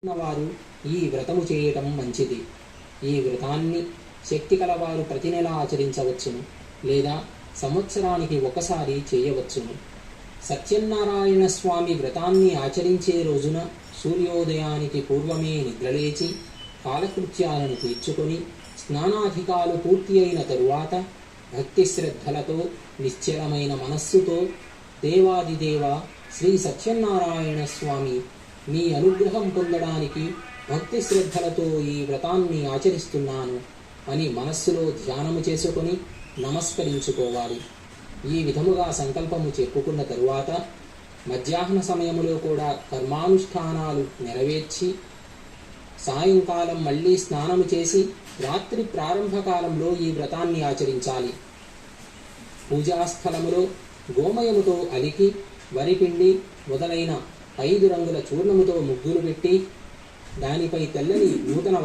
వారు ఈ వ్రతము చేయటం మంచిది. ఈ వ్రతాన్ని శక్తి కలవారు ప్రతి నెల ఆచరించవచ్చును, లేదా సంవత్సరానికి ఒకసారి చేయవచ్చును. సత్యనారాయణ స్వామి వ్రతాన్ని ఆచరించే రోజున సూర్యోదయానికి పూర్వమే నిద్రలేచి కాలకృత్యాలను తీర్చుకొని స్నానాధికాలు పూర్తి అయిన తరువాత భక్తి శ్రద్ధలతో నిశ్చలమైన మనస్సుతో దేవాదిదేవ శ్రీ సత్యనారాయణ స్వామి మీ అనుగ్రహం పొందడానికి భక్తి శ్రద్ధలతో ఈ వ్రతాన్ని ఆచరిస్తున్నాను అని మనస్సులో ధ్యానము చేసుకొని నమస్కరించుకోవాలి. ఈ విధముగా సంకల్పము చెప్పుకున్న తరువాత మధ్యాహ్న సమయములో కూడా కర్మానుష్ఠానాలు నెరవేర్చి సాయంకాలం మళ్ళీ స్నానము చేసి రాత్రి ప్రారంభకాలంలో ఈ వ్రతాన్ని ఆచరించాలి. పూజాస్థలములో గోమయముతో అలికి వరిపిండి మొదలైన 5 రంగుల చూర్ణముతో ముగ్గులు పెట్టి దానిపై తెల్లని నూతన